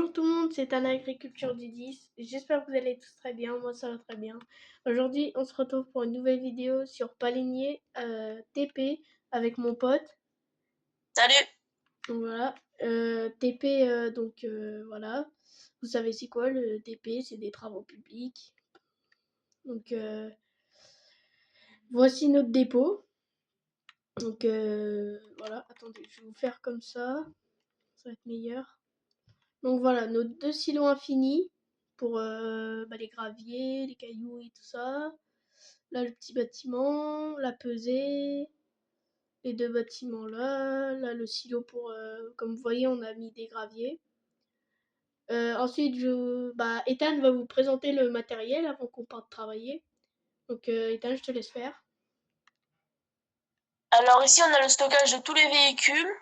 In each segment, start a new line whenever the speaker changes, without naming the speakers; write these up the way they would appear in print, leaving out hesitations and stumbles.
Bonjour tout le monde, c'est Anna Agriculture du 10. J'espère que vous allez tous très bien, moi ça va très bien. Aujourd'hui, on se retrouve pour une nouvelle vidéo sur Palinier TP avec mon pote.
Salut!
Donc voilà, TP, voilà. Vous savez c'est quoi le TP? C'est des travaux publics. Donc voici notre dépôt. Donc voilà, attendez, je vais vous faire comme ça va être meilleur. Donc voilà, nos 2 silos infinis pour les graviers, les cailloux et tout ça. Là, le petit bâtiment, la pesée, les 2 bâtiments là. Là, le silo pour, comme vous voyez, on a mis des graviers. Ensuite, Ethan va vous présenter le matériel avant qu'on parte travailler. Donc, Ethan, je te laisse faire.
Alors ici, on a le stockage de tous les véhicules.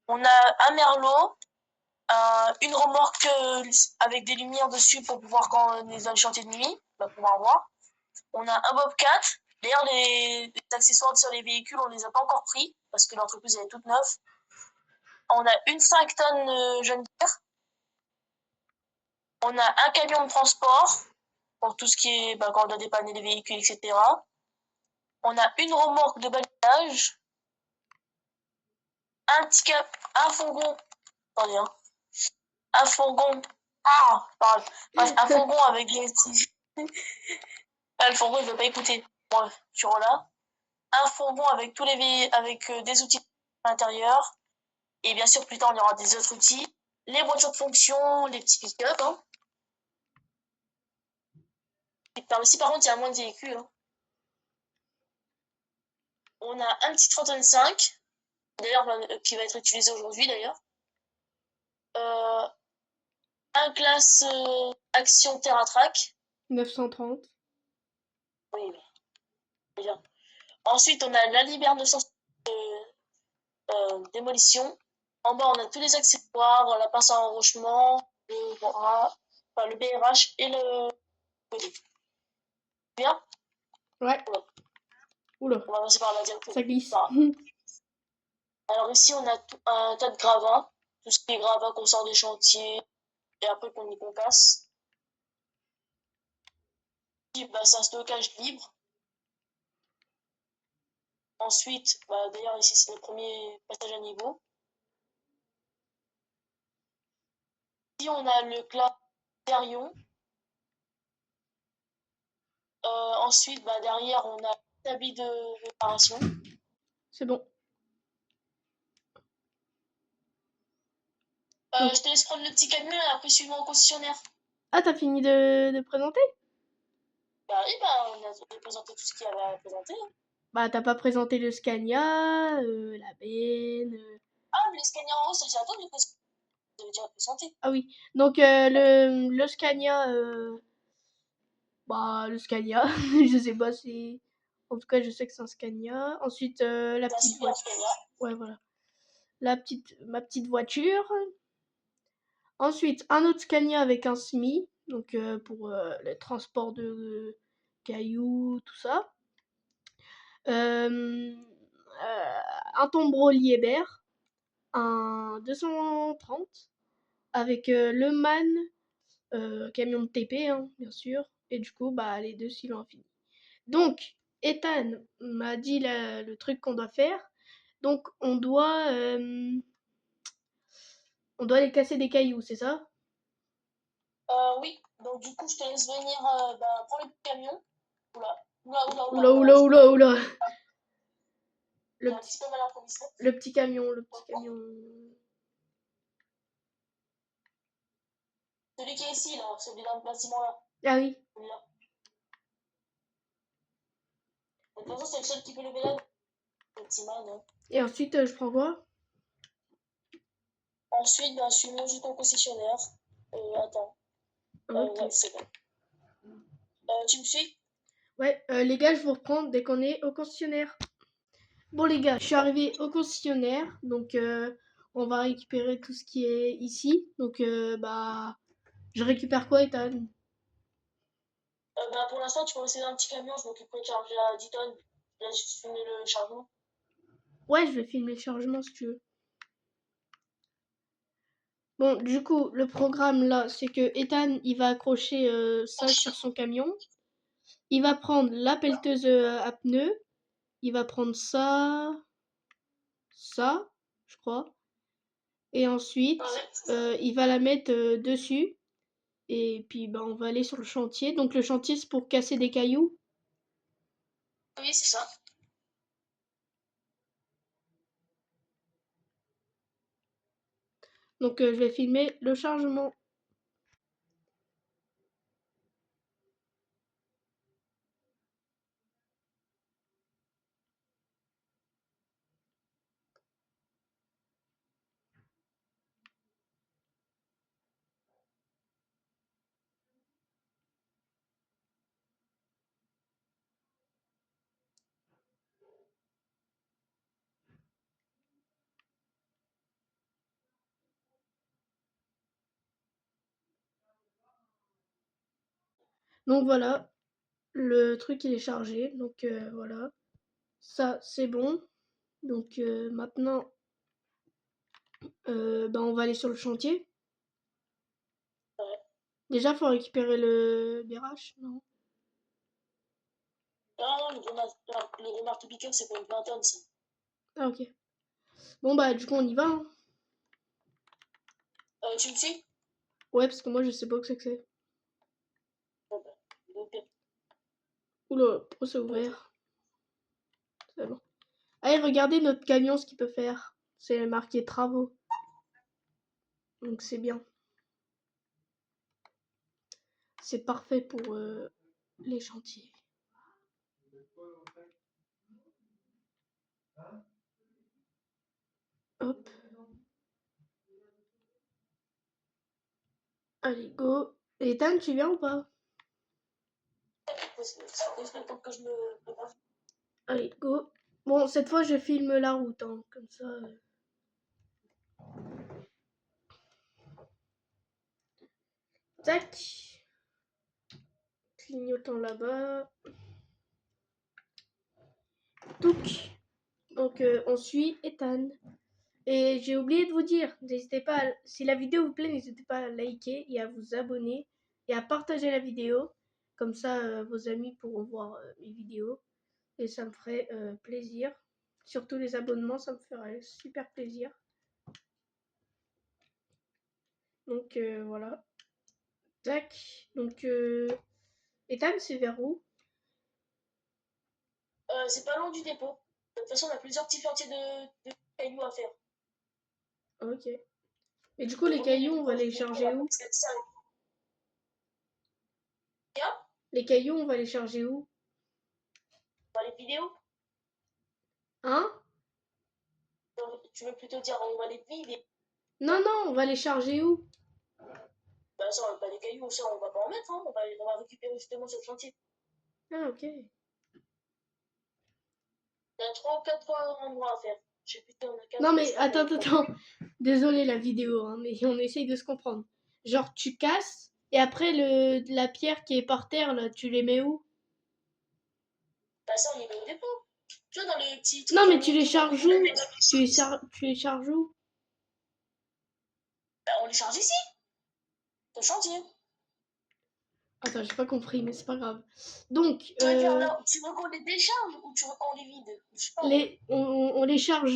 On a un merlot, une remorque avec des lumières dessus pour pouvoir, quand on est dans le chantier de nuit, on va pouvoir voir. On a un Bobcat. D'ailleurs, les accessoires sur les véhicules, on les a pas encore pris parce que l'entreprise elle est toute neuve. On a une 5 tonnes John Deere. On a un camion de transport pour tout ce qui est quand on doit dépanner les véhicules, etc. On a une remorque de balayage. Un fourgon. Attendez, hein. Un fourgon. Ah, pardon. Bref, un fourgon avec les petits. Ah, le fourgon, il veut pas écouter. Bref, tu là. Un fourgon avec avec des outils à l'intérieur. Et bien sûr, plus tard, on y aura des autres outils. Les voitures de fonction, les petits pick-up. Hein. Ici, par contre, il y a moins de véhicules. Hein. On a un petit 3,5 tonnes, d'ailleurs, qui va être utilisé aujourd'hui, d'ailleurs. Un classe Action TerraTrack.
930.
Oui, mais bien. Ensuite, on a la Liber 900 démolition. En bas, on a tous les accessoires, la pince à enrochement, le BRH et le body. Bien.
Ouais. Oula.
On va passer par la diapo.
Ça glisse.
Alors ici, on a un tas de gravats. Tout ce qui est gravats qu'on sort des chantiers et après qu'on y concasse. Ici, c'est un stockage libre. Ensuite, d'ailleurs, ici, c'est le premier passage à niveau. Ici, on a le clap Therion. Ensuite, derrière, on a l'établi de réparation.
C'est bon.
Je te laisse prendre le petit camion et après suivre au concessionnaire.
Ah, t'as fini de présenter?
Oui, on a présenté tout ce qu'il y avait à présenter. Hein.
Bah, t'as pas présenté le Scania, la benne.
Ah, mais les scanners en haut, c'est à toi de les présenter. Vous avez déjà présenté.
Ah oui. Donc, le Scania, le Scania, je sais pas si. En tout cas, je sais que c'est un Scania. Ensuite, la
C'est un
petite
super
voiture.
Scania.
Ouais, voilà. Ma petite voiture. Ensuite, un autre Scania avec un SMI, donc pour le transport de cailloux, tout ça. Un Tombro Liebherr, un 230 avec le MAN, camion de TP, hein, bien sûr, et du coup, les 2 silos infinis. Donc, Ethan m'a dit le truc qu'on doit faire. Donc, on doit aller casser des cailloux, c'est ça?
Oui, donc du coup, je te laisse venir prendre le camion. Oula,
Oula, oula, oula, oula.
J'ai un petit peu mal improvisé.
Le petit camion.
Celui qui est ici, là, celui dans le bâtiment là.
Ah oui.
Celui-là. De toute façon, c'est le seul qui peut lever là. Le petit man. Hein.
Et ensuite, je prends quoi?
Ensuite, suis-moi juste ton concessionnaire. Attends.
Ok.
Ouais, c'est bon. Tu me suis?
Ouais, les gars, je vous reprends dès qu'on est au concessionnaire. Bon les gars, je suis arrivé au concessionnaire, donc on va récupérer tout ce qui est ici. Donc je récupère quoi, Ethan?
Pour l'instant, tu peux rester dans un petit camion, je m'occuperai de charger à 10 tonnes. Là, je filmé le chargement.
Ouais, je vais filmer le chargement si tu veux. Bon, du coup, le programme là, c'est que Ethan, il va accrocher ça sur son camion. Il va prendre la pelleteuse à pneus. Il va prendre ça, je crois. Et ensuite, il va la mettre dessus. Et puis, bah, on va aller sur le chantier. Donc, le chantier, c'est pour casser des cailloux.
Oui, c'est ça.
Donc, je vais filmer le chargement. Donc, voilà. Le truc, il est chargé. Donc, voilà. Ça, c'est bon. Donc, maintenant, bah, on va aller sur le chantier.
Ouais.
Déjà, faut récupérer le BRH, non?
Non, le gros marteau-piqueur, c'est pour une 20 tonnes, ça.
Ah, ok. Bon, bah, du coup, on y va, hein.
Tu me suis?
Ouais, parce que moi, je sais pas où c'est que c'est.
Bon, bah, donc,
Oula, pourquoi c'est ouvert? C'est bon. Allez, regardez notre camion, ce qu'il peut faire. C'est marqué travaux. Donc, c'est bien. C'est parfait pour les chantiers. Hop. Allez, go. Ethan, tu viens ou pas?
c'est le temps que je me prépare.
Allez, go. Bon, cette fois, je filme la route, hein, comme ça. Tac. Clignotant là-bas. Touc. Donc, on suit Ethan. Et j'ai oublié de vous dire, n'hésitez pas, si la vidéo vous plaît, n'hésitez pas à liker et à vous abonner et à partager la vidéo. Comme ça, vos amis pourront voir mes vidéos. Et ça me ferait plaisir. Surtout les abonnements, ça me ferait super plaisir. Donc voilà. Tac. Donc Ethan, c'est vers où?
C'est pas loin du dépôt. De toute façon, on a plusieurs petits chantiers de cailloux à faire.
Ok. Et du coup,
Le
les
premier
cailloux,
du
on va
dépôt,
les
on
charger
va
où?
parce que ça.
Les cailloux, on va les charger où?
Dans les vidéos,
Hein?
tu veux plutôt dire on va les vider.
Non, non, on va les charger où?
Bah ça, pas les cailloux, ça on va pas en mettre, hein. On va récupérer justement sur le chantier.
Ah, ok.
Il y a 3 ou 4 endroits à faire. Je sais plus si on a 4
Non,
ou
mais
je crois qu'il y en
attends,
a 3.
attends. Désolé la vidéo, hein, mais on essaye de se comprendre. Genre, tu casses, et après, la pierre qui est par terre, là, tu les mets où?
Bah ça, on y va au dépôt. Tu vois, dans les petits
Non,
trucs
mais
en
tu les
équilibre
charges
qu'on a
où?
mis.
Tu les charges où?
Bah, on les charge ici, au chantier.
Attends, j'ai pas compris, mais c'est pas grave. Donc,
Tu veux dire là, tu veux qu'on les décharge ou tu veux qu'on les vide? Je sais pas.
on les charge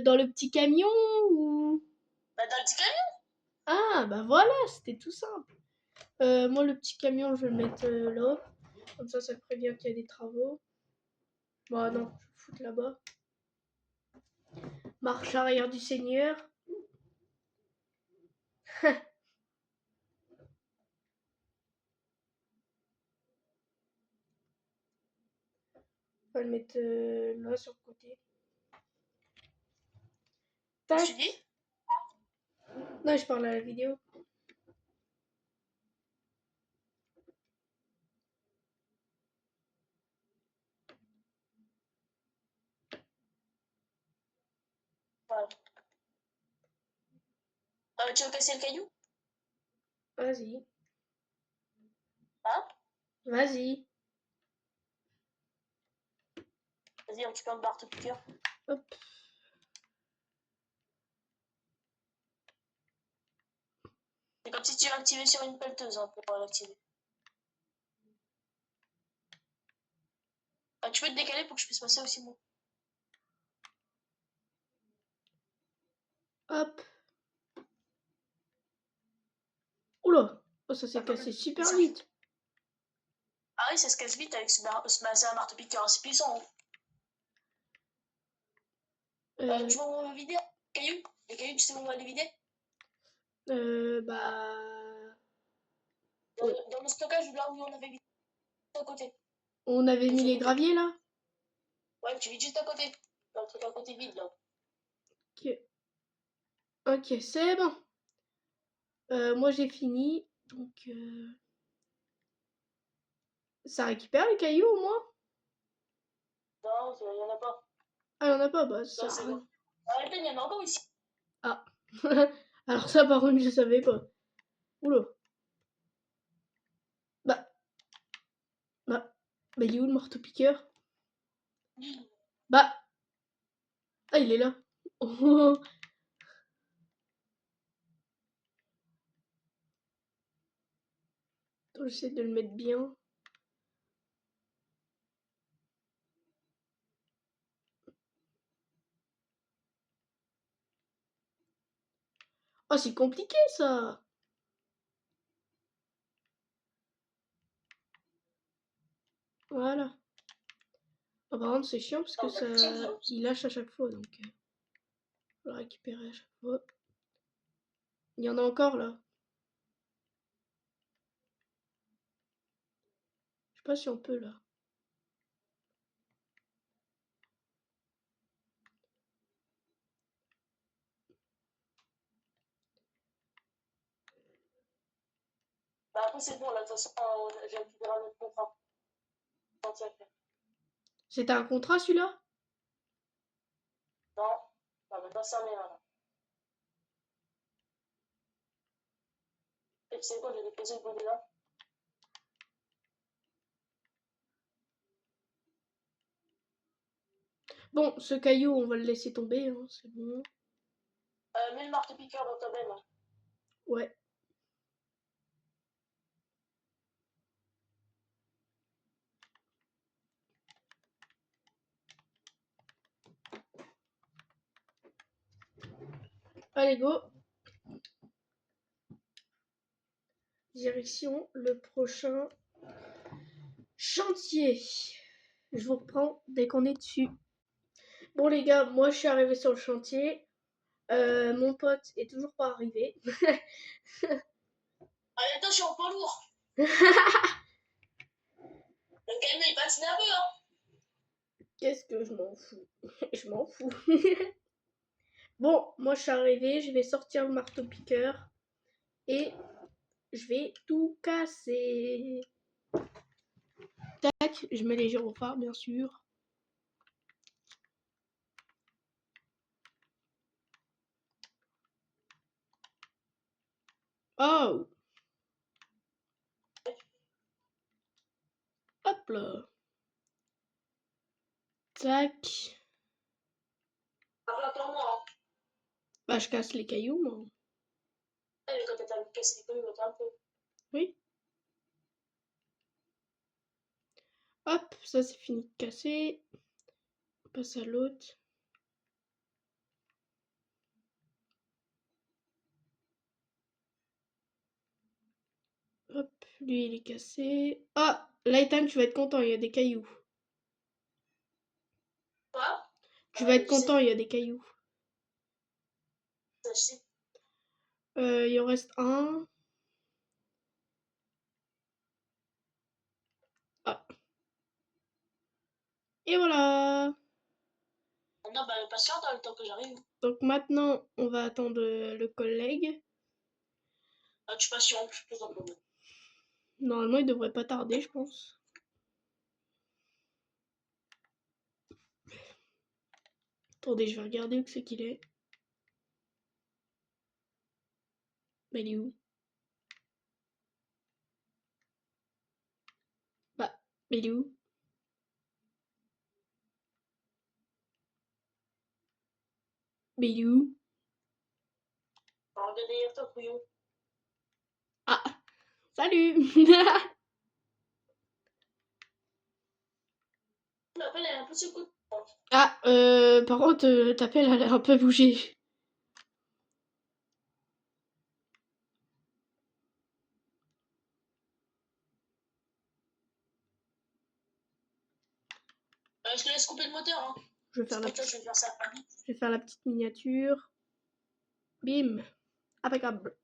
dans le petit camion ou...
Bah dans le petit camion.
Ah, bah voilà, c'était tout simple. Moi, le petit camion, je vais le mettre là. Comme ça prévient qu'il y a des travaux. Bah non, je vais le foutre là-bas. Marche arrière du Seigneur. On va le mettre là sur le côté.
Qu'est-ce que tu
Tac.
dis?
Non, je parle à la vidéo.
Voilà. Tu veux casser le caillou?
Vas-y.
Hein?
Vas-y.
Vas-y, récupère le marteau-piqueur.
Hop.
C'est comme si tu l'activais sur une pelleteuse hein, pour l'activer. Ah, tu peux te décaler pour que je puisse passer aussi moi.
Hop. Oula. Oh, ça s'est cassé super vite.
Ah oui, ça se casse vite avec c'est un marteau-piqueur assez puissant. Tu vois où on va vider les cailloux? Les cailloux, tu sais où on va les vider?
Bah...
Dans, dans le stockage, là où on avait vidé à côté.
On avait mis
Juste à
les
côté.
graviers, là?
Ouais, tu vides juste à côté. Dans le truc à côté vide, là.
Ok. Ok, c'est bon. Moi, j'ai fini. Donc, ça récupère les cailloux, au moins?
Non, il n'y en a pas.
Ah, y'en a pas? Bah, ça
Non,
sert à
c'est
rien.
bon. Arrêtez, il y en a encore ici.
Ah. Alors ça, par contre, je savais pas. Oula. Bah... Bah... Bah, il est où, le marteau-piqueur? Bah... Ah, il est là. Oh. Attends, j'essaie de le mettre bien. Oh, c'est compliqué, ça. Voilà. Oh, par contre, c'est chiant parce que ça... Il lâche à chaque fois, donc... Faut le récupérer à chaque fois. Il y en a encore, là. Je sais pas si on peut, là.
Bah après, c'est bon, là, de toute façon, j'ai récupéré un autre contrat.
C'était un contrat, celui-là?
Non, ça va pas servir, là. Et tu sais quoi, j'ai déposé le bonnet là.
Bon, ce caillou, on va le laisser tomber, hein, c'est bon.
Mets le marteau-piqueur dans ta benne. Hein.
Ouais. Allez, go. Direction le prochain chantier. Je vous reprends dès qu'on est dessus. Bon les gars, moi je suis arrivée sur le chantier. Mon pote est toujours pas arrivé.
Allez, attention, pas lourd. Le camion il patine un peu, hein.
Qu'est-ce que je m'en fous. Je m'en fous. Bon, moi je suis arrivée, je vais sortir le marteau-piqueur et je vais tout casser. Tac, je mets les gyrophares bien sûr. Oh! Hop là. Tac.
Attends-moi, hein.
Bah je casse les cailloux moi.
Mais quand t'as cassé les cailloux, un peu.
Oui. Hop, ça c'est fini de casser. On passe à l'autre. Hop, lui il est cassé. Ah, Lightan, tu vas être content, il y a des cailloux.
Quoi?
Tu vas être content, il y a des cailloux.
Ça, je sais.
Il en reste un. Ah. Et voilà.
Non, bah, patiente le temps que j'arrive.
Donc maintenant, on va attendre le collègue.
Ah, tu patientes, tout simplement.
Normalement, il devrait pas tarder, je pense. Attendez, je vais regarder où c'est qu'il est. Bah, il est où? Bah, il est où? Mais il est où?
Alors, regarde derrière toi, couillon.
Salut.
L'appel est un peu secouée.
Ah, par contre, ta pelle, elle a un peu bougé.
Je te laisse couper le moteur. Hein.
Je vais faire la
Pour toi, je vais faire ça.
Je vais faire la petite miniature. Bim. Impeccable.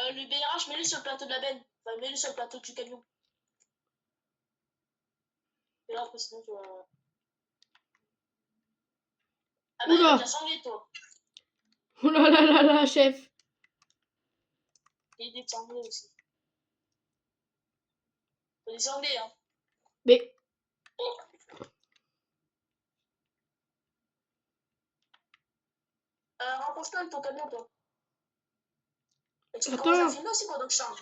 Le BRH, mets-le sur le plateau de la benne. Enfin, mets-le sur le plateau du camion. Et là, après, sinon, tu vas... Ah bah, il va
Oula.
déjà sangler, toi.
Oh là là là là, chef.
Il est sanglé aussi. Faut des sanglés, hein.
Mais...
Rapproche-toi de ton camion, toi. Et tu commences à
Attends.
filmer aussi pendant que je charge.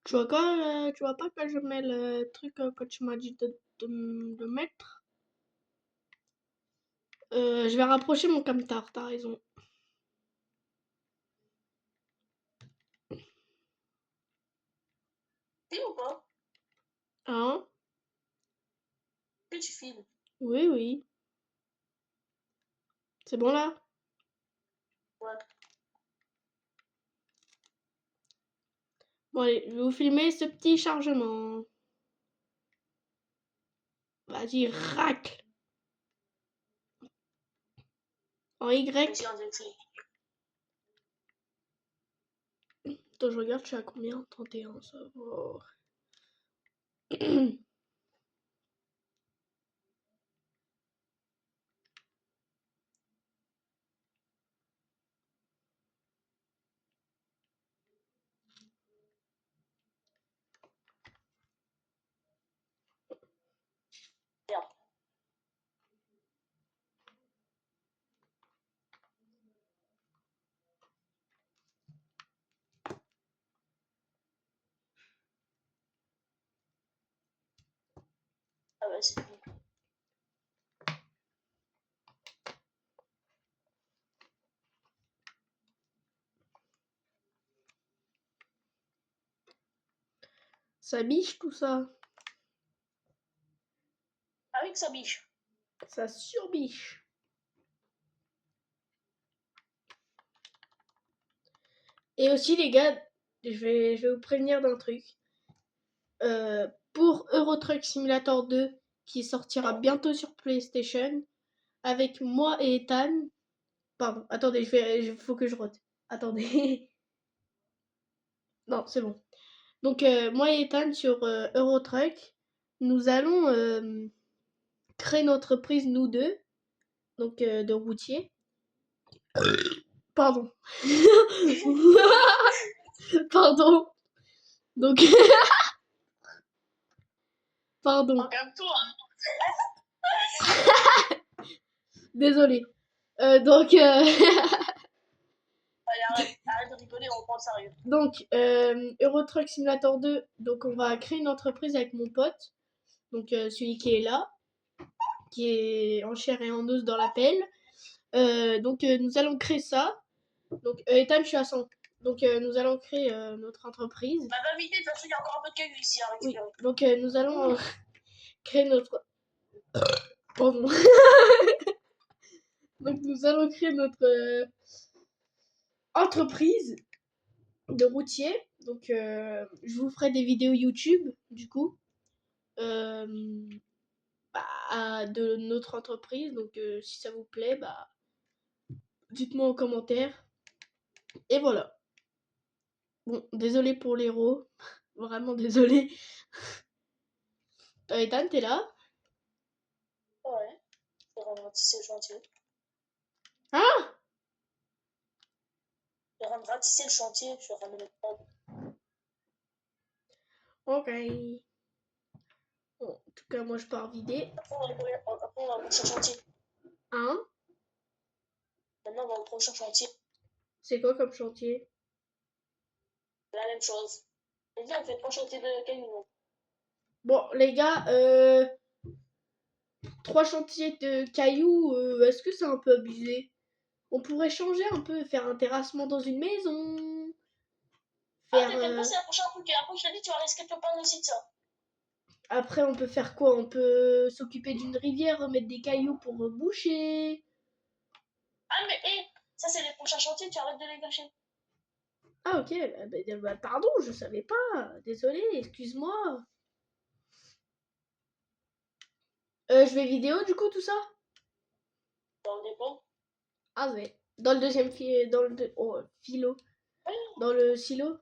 Tu vois pas que je mets le truc que tu m'as dit de mettre? Je vais rapprocher mon camtar, t'as raison.
Filme ou pas?
Hein?
Que tu filmes?
Oui, oui. C'est bon là?
Ouais.
Bon allez, je vais vous filmer ce petit chargement. Vas-y, racle. En Y.
Vas-y, on dirait que c'est...
Attends, je regarde, je suis à combien? 31, ça va.
Merde. Ah bah, c'est fini.
Ça biche tout ça.
Avec sa biche.
Ça surbiche. Et aussi les gars, je vais vous prévenir d'un truc. Pour Euro Truck Simulator 2, qui sortira bientôt sur PlayStation, avec moi et Ethan. Pardon, attendez, faut que je rote. Attendez. Non, c'est bon. Donc, moi et Ethan sur Euro Truck, nous allons créer notre entreprise, nous deux, donc de routier. Pardon. Pardon. Donc, pardon.
Calme-toi.
Désolé. Donc,
Allez, arrête de rigoler, on prend le sérieux.
donc Euro Truck Simulator 2, donc on va créer une entreprise avec mon pote, donc celui qui est là, qui est en chair et en os dans la pelle. Donc nous allons créer ça. Donc Ethan, je suis à 100. Donc nous allons créer notre entreprise.
Bah, va vite, de toute façon, il y a encore un peu de cailloux ici à
Oui,
récupérer.
donc nous allons créer notre... Pardon. Donc nous allons créer notre entreprise de routier. Donc je vous ferai des vidéos YouTube, du coup, de notre entreprise. Donc si ça vous plaît, bah, dites-moi en commentaire. Et voilà. Bon, désolé pour l'héros. Vraiment désolé. Ethan, t'es là?
Ouais. Je vais rendre ratisser le chantier.
Ah!
Je vais rendre ratisser le chantier, je vais ramener le prod.
Ok. Bon, en tout cas, moi je pars vider.
Après, on va au prochain chantier.
Hein?
Maintenant, on va au prochain chantier.
C'est quoi comme chantier?
La même chose. Et là, on fait 3 chantiers de cailloux.
Bon, les gars, 3 chantiers de cailloux, est-ce que c'est un peu abusé? On pourrait changer un peu, faire un terrassement dans une maison.
Ah,
Faire.
t'inquiète pas, c'est la prochaine truc. Et après, je t'ai dit, tu vas risquer de te prendre aussi de ça.
Après, on peut faire quoi? On peut s'occuper d'une rivière, remettre des cailloux pour boucher.
Ah, mais hé, ça, c'est les prochains chantiers, tu arrêtes de les gâcher.
Ah, ok. Pardon, je savais pas. Désolé, excuse-moi. Je vais vidéo du coup tout ça?
Dans le dépôt.
Ah ouais. Dans le deuxième dans philo.
Oui,
Dans le silo.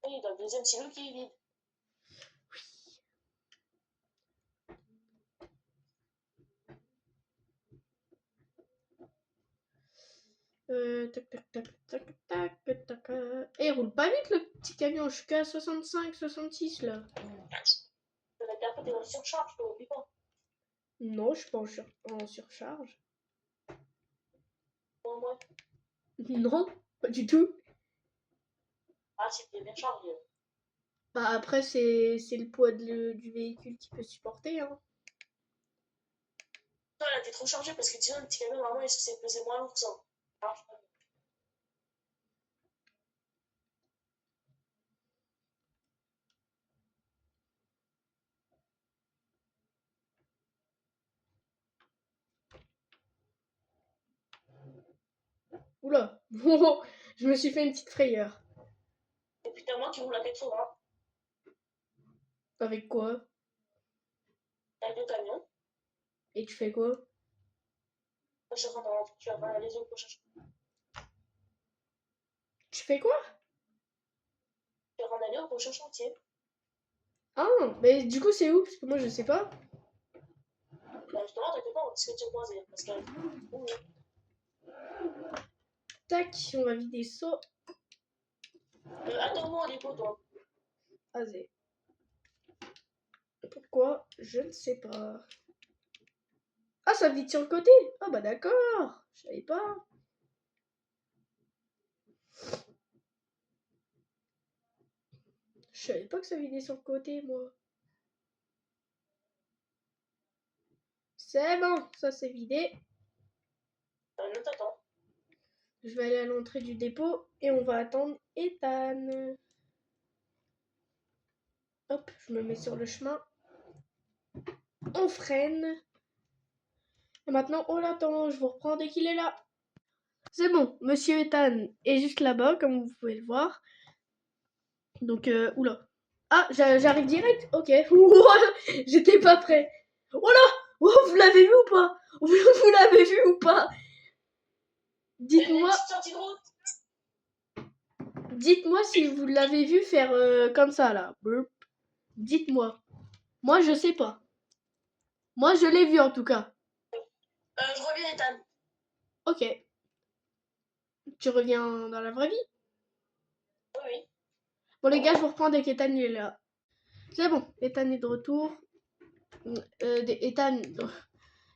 oui, dans le deuxième silo qui est vide.
Tac, tac, tac, tac, tac, tac, tac. Et il roule pas vite le petit camion, je suis qu'à 65, 66 là.
Ça va être après, t'es dans le surcharge, toi, oublie pas.
Non, je suis pas en surcharge.
Au moins.
Non, pas du tout.
Ah, si, t'es bien chargé.
Bah après, c'est le poids du véhicule qui peut supporter. Hein.
Toi, là, t'es trop chargé parce que sinon, le petit camion, normalement, il est censé peser moins lourd que ça. Alors,
Oula, je me suis fait une petite frayeur.
et puis, t'as moi qui roule la tête sur hein,
Avec quoi?
avec le camion.
Et tu fais quoi?
Moi, je suis en train d'en tu vas pas aller au prochain chantier.
Tu fais quoi?
Tu vas en aller au prochain chantier.
Ah, mais du coup, c'est où? Parce que moi, je sais pas.
Bah, justement, t'inquiète pas, on discute sur croiser. Parce que.
Tac, on va vider ça.
Attends-moi au dépôt, toi.
Vas-y. Pourquoi? Je ne sais pas. Ah, ça vide sur le côté? Ah bah d'accord. Je savais pas. Je savais pas que ça vidait sur le côté, moi. C'est bon, ça c'est vidé.
Ne t'attends.
Je vais aller à l'entrée du dépôt et on va attendre Ethan. Hop, je me mets sur le chemin. On freine. Et maintenant, on l'attend. Je vous reprends dès qu'il est là. C'est bon, Monsieur Ethan est juste là-bas, comme vous pouvez le voir. Donc, oula. Ah, j'arrive direct. Ok. J'étais pas prêt. Oh là! Oh, vous l'avez vu ou pas? Vous l'avez vu ou pas? Dites-moi, dites-moi si vous l'avez vu faire comme ça là. Dites-moi. Moi, je sais pas. Moi, je l'ai vu en tout cas.
Je reviens, Ethan.
Ok. Tu reviens dans la vraie vie?
Oui, oui.
Bon, les gars, je vous reprends dès qu'Ethan est là. C'est bon, Ethan est de retour. Ethan,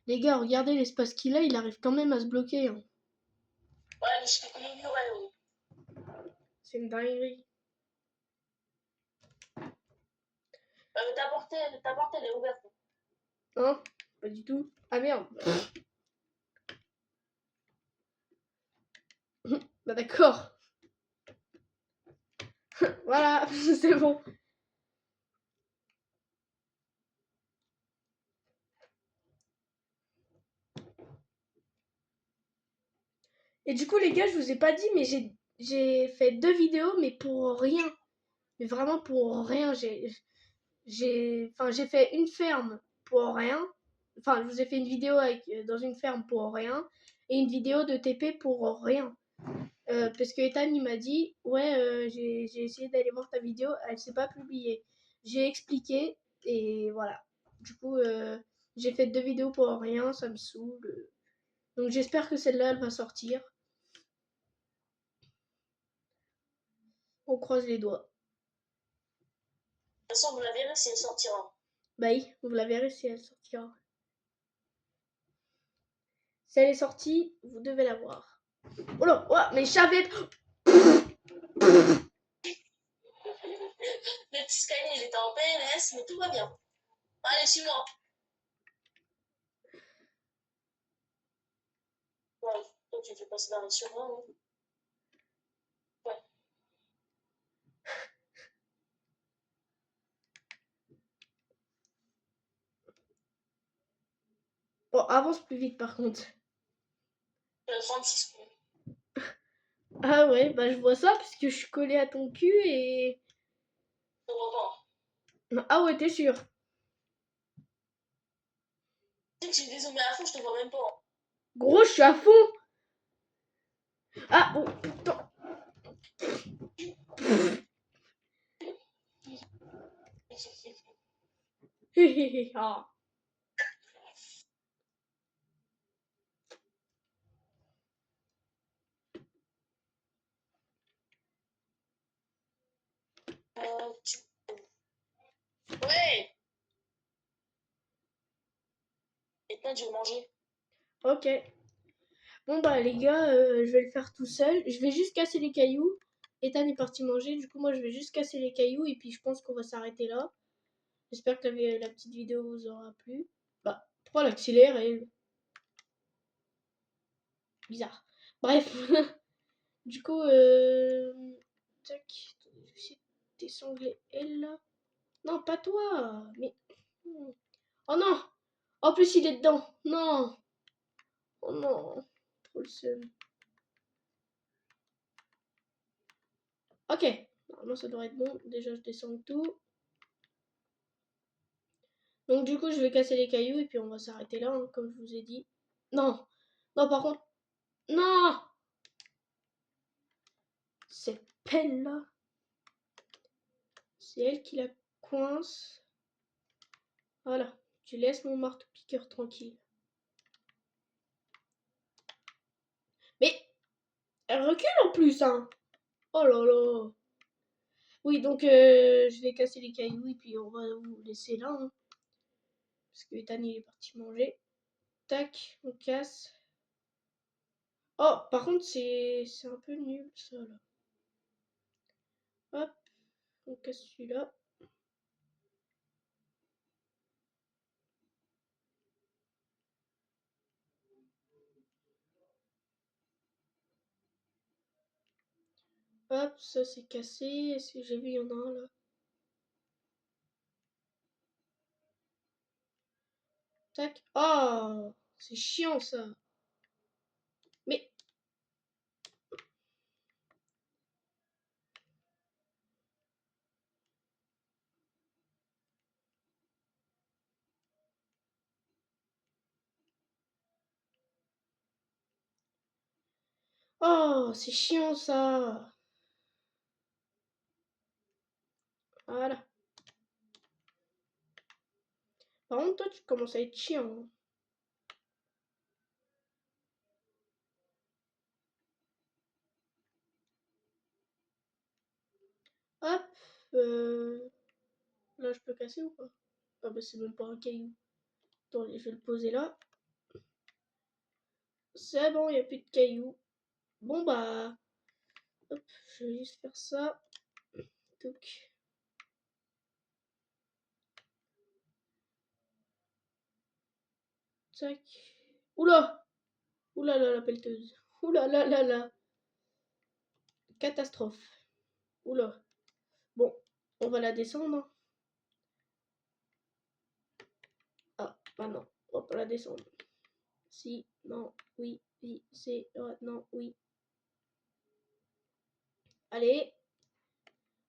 les gars, regardez l'espace qu'il a, il arrive quand même à se bloquer. Hein.
Ouais, mais je t'ai ignoré, oui.
C'est une dinguerie.
Ta porte, elle est ouverte.
Hein? Pas du tout. Ah merde. Bah d'accord. Voilà, c'est bon. Et du coup, les gars, je vous ai pas dit, mais j'ai fait 2 vidéos, mais pour rien. Mais vraiment pour rien. J'ai fait une ferme pour rien. Enfin, je vous ai fait une vidéo dans une ferme pour rien. Et une vidéo de TP pour rien. Parce que Ethan, il m'a dit, ouais, j'ai essayé d'aller voir ta vidéo, elle s'est pas publiée. J'ai expliqué, et voilà. Du coup, j'ai fait 2 vidéos pour rien, ça me saoule. Donc j'espère que celle-là, elle va sortir. On croise les doigts.
De toute façon, vous la verrez si elle sortira.
Bah oui, vous la verrez si elle sortira. Si elle est sortie, vous devez la voir. Oh là, oh, mais j'avais...
Le petit Skyline, il était en PLS, mais tout va bien. Allez, suis-moi. Ouais, toi, tu fais passer la sur moi, hein. Ouais.
Bon, avance plus vite par contre.
36 points.
Ah ouais, bah je vois ça parce que je suis collée à ton cul et...
Je vois pas.
Ah ouais, t'es sûr?
Tu sais que j'ai dézoomé à fond, je te vois même pas.
Gros, je suis à fond. Ah, oh, attends. Hé hé hé, ah.
Tu... Ouais. Et toi, tu veux manger?
Ok. Bon bah les gars, je vais le faire tout seul. Je vais juste casser les cailloux. Ethan est parti manger, du coup moi je vais juste casser les cailloux et puis je pense qu'on va s'arrêter là. J'espère que la petite vidéo vous aura plu. Bah, pourquoi elle accélère elle? Bizarre. Bref. Du coup, tac. Attendez, je vais essayer de désangler elle là. Non, pas toi. Mais. Oh non. En plus il est dedans. Non. Oh non. Trop le seum. Ok. Normalement ça devrait être bon. Déjà je descends tout. Donc du coup je vais casser les cailloux et puis on va s'arrêter là, hein, comme je vous ai dit. Non. Non par contre. Non. Cette pelle là. C'est elle qui la coince. Voilà. Tu laisses mon marteau piqueur tranquille. Mais elle recule en plus, hein. Oh là là. Oui, donc je vais casser les cailloux et puis on va vous laisser là, hein, parce que Ethan il est parti manger. Tac, on casse. Oh, par contre c'est un peu nul ça là. Hop, on casse celui-là. Hop, ça c'est cassé. Est-ce que j'ai vu, il y en a un là. Tac. Oh, c'est chiant ça. Mais. Oh, c'est chiant ça. Voilà. Par contre, toi, tu commences à être chiant, hein. Hop. Là, je peux casser ou pas? Ah bah c'est même pas un caillou. Attendez, je vais le poser là. C'est bon, il n'y a plus de cailloux. Bon bah, hop, je vais juste faire ça. Donc, tac. Oula! Oula là la pelleteuse. Oula là là là. Catastrophe. Oula. Bon, on va la descendre, hein. Ah, bah non, on va pas la descendre. Si, non, oui, oui, c'est, non, oui. Allez,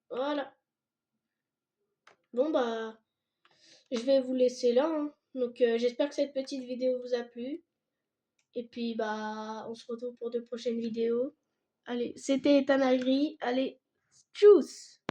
voilà. Bon bah, je vais vous laisser là, hein. Donc j'espère que cette petite vidéo vous a plu. Et puis bah, on se retrouve pour de prochaines vidéos. Allez, c'était Ethan Agri. Allez, tchuss!